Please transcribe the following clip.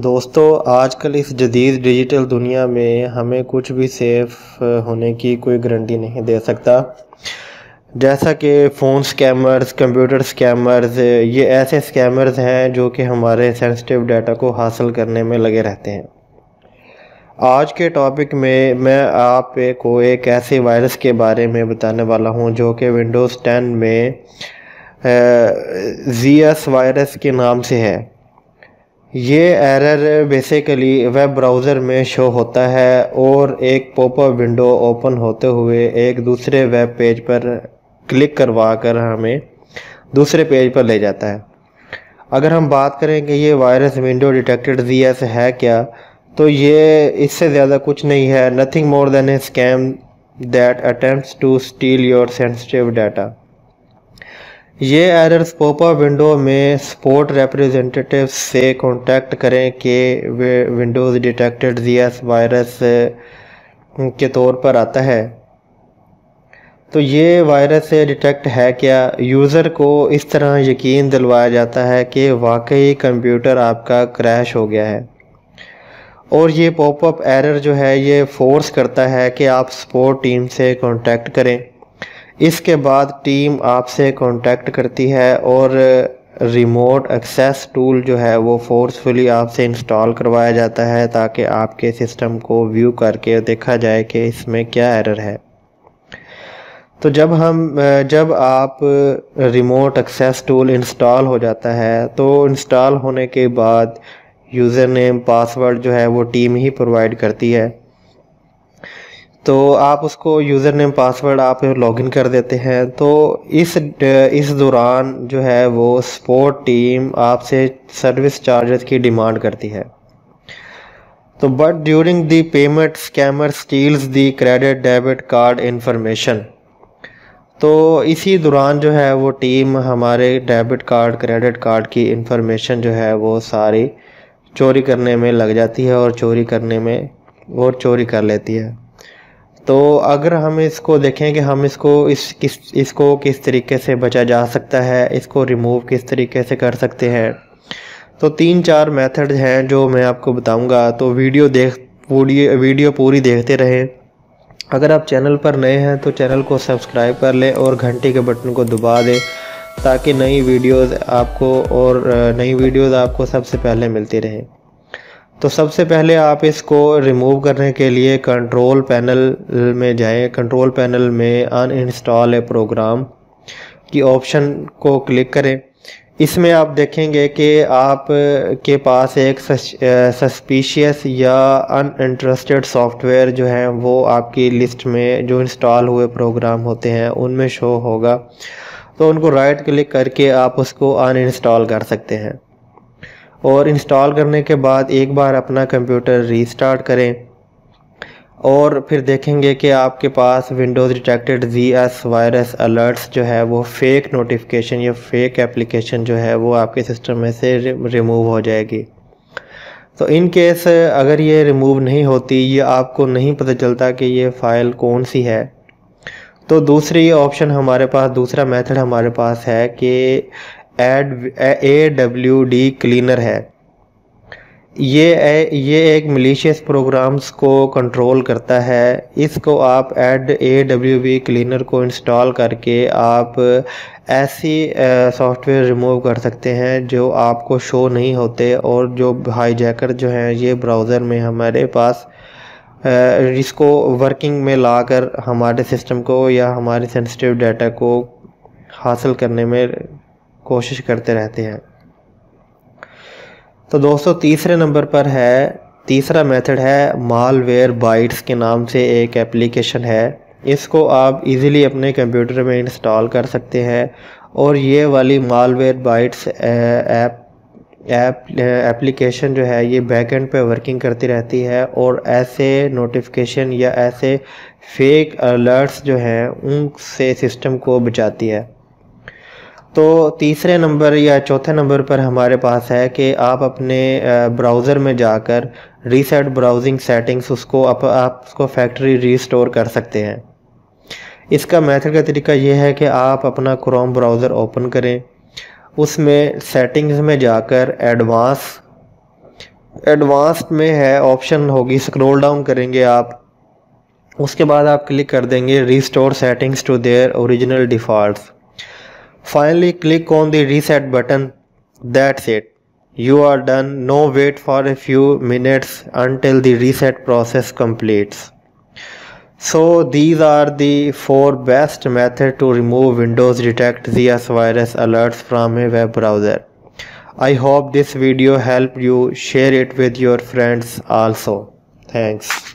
दोस्तों आजकल इस जदीद डिजिटल दुनिया में हमें कुछ भी सेफ़ होने की कोई गारंटी नहीं दे सकता। जैसा कि फ़ोन स्कैमर्स, कंप्यूटर स्कैमर्स, ये ऐसे स्कैमर्स हैं जो कि हमारे सेंसिटिव डाटा को हासिल करने में लगे रहते हैं। आज के टॉपिक में मैं आप को एक ऐसे वायरस के बारे में बताने वाला हूं जो कि विंडोज़ 10 में ZS वायरस के नाम से है। ये एरर बेसिकली वेब ब्राउज़र में शो होता है और एक पॉपअप विंडो ओपन होते हुए एक दूसरे वेब पेज पर क्लिक करवा कर हमें दूसरे पेज पर ले जाता है। अगर हम बात करें कि ये वायरस विंडो डिटेक्टेड ZS है क्या, तो ये इससे ज़्यादा कुछ नहीं है। Nothing more than a scam that attempts to steal your sensitive data. ये एरर्स पॉपअप विंडो में सपोर्ट रिप्रेजेंटेटिव से कांटेक्ट करें कि विंडोज़ डिटेक्टेड ZS वायरस के तौर पर आता है। तो ये वायरस डिटेक्ट है क्या, यूज़र को इस तरह यकीन दिलवाया जाता है कि वाकई कंप्यूटर आपका क्रैश हो गया है। और ये पॉपअप एरर जो है ये फोर्स करता है कि आप सपोर्ट टीम से कांटेक्ट करें। इसके बाद टीम आपसे कांटेक्ट करती है और रिमोट एक्सेस टूल जो है वो फोर्सफुली आपसे इंस्टॉल करवाया जाता है ताकि आपके सिस्टम को व्यू करके देखा जाए कि इसमें क्या एरर है। तो जब आप रिमोट एक्सेस टूल इंस्टॉल हो जाता है तो इंस्टॉल होने के बाद यूज़र नेम पासवर्ड जो है वो टीम ही प्रोवाइड करती है। तो आप उसको यूज़र नेम पासवर्ड आप लॉगिन कर देते हैं। तो इस दौरान जो है वो सपोर्ट टीम आपसे सर्विस चार्जेस की डिमांड करती है। तो but during the payment scammer steels the credit debit card information. तो इसी दौरान जो है वो टीम हमारे डेबिट कार्ड क्रेडिट कार्ड की इंफॉर्मेशन जो है वो सारी चोरी करने में लग जाती है और चोरी कर लेती है। तो अगर हम इसको देखें कि हम इसको किस तरीके से बचा जा सकता है, इसको रिमूव किस तरीके से कर सकते हैं, तो 3-4 मेथड हैं जो मैं आपको बताऊंगा। तो वीडियो पूरी देखते रहें। अगर आप चैनल पर नए हैं तो चैनल को सब्सक्राइब कर लें और घंटी के बटन को दबा दें ताकि नई वीडियोज़ आपको सबसे पहले मिलती रहें। तो सबसे पहले आप इसको रिमूव करने के लिए कंट्रोल पैनल में जाएं। कंट्रोल पैनल में अनइंस्टॉल ए प्रोग्राम की ऑप्शन को क्लिक करें। इसमें आप देखेंगे कि आप के पास एक सस्पिशियस या अनइंटरेस्टेड सॉफ्टवेयर जो है वो आपकी लिस्ट में जो इंस्टॉल हुए प्रोग्राम होते हैं उनमें शो होगा। तो उनको राइट क्लिक करके आप उसको अनइंस्टॉल कर सकते हैं। और इंस्टॉल करने के बाद एक बार अपना कंप्यूटर रीस्टार्ट करें और फिर देखेंगे कि आपके पास Windows detected ZS virus alerts जो है वो फेक नोटिफिकेशन या फेक एप्लीकेशन जो है वो आपके सिस्टम में से रिमूव हो जाएगी। तो इन केस अगर ये रिमूव नहीं होती या आपको नहीं पता चलता कि ये फ़ाइल कौन सी है, तो दूसरा मेथड हमारे पास है कि AWD क्लीनर है। ये एक मलिशियस प्रोग्राम्स को कंट्रोल करता है। इसको आप AWD क्लीनर को इंस्टॉल करके आप ऐसी सॉफ्टवेयर रिमूव कर सकते हैं जो आपको शो नहीं होते और जो हाईजैकर जो हैं ये ब्राउज़र में हमारे पास इसको वर्किंग में लाकर हमारे सिस्टम को या हमारे सेंसिटिव डाटा को हासिल करने में कोशिश करते रहते हैं। तो दोस्तों तीसरा मेथड है मालवेयर बाइट्स के नाम से एक एप्लीकेशन है। इसको आप इजीली अपने कंप्यूटर में इंस्टॉल कर सकते हैं और ये वाली मालवेयर बाइट्स एप्लीकेशन जो है ये बैकएंड पे वर्किंग करती रहती है और ऐसे नोटिफिकेशन या ऐसे फेक अलर्ट्स जो हैं उनसे सिस्टम को बचाती है। तो तीसरे नंबर या चौथे नंबर पर हमारे पास है कि आप अपने ब्राउज़र में जाकर रीसेट ब्राउजिंग सेटिंग्स आप उसको फैक्ट्री रीस्टोर कर सकते हैं। इसका मेथड का तरीका ये है कि आप अपना क्रोम ब्राउज़र ओपन करें, उसमें सेटिंग्स में जाकर एडवांस्ड में है, ऑप्शन होगी, स्क्रॉल डाउन करेंगे आप, उसके बाद आप क्लिक कर देंगे restore settings to their original defaults. Finally click on the reset button, that's it, you are done. No wait for a few minutes until the reset process completes. So these are the 4 best methods to remove Windows Detect ZS virus alerts from a web browser. I hope this video helped you. Share it with your friends also. Thanks.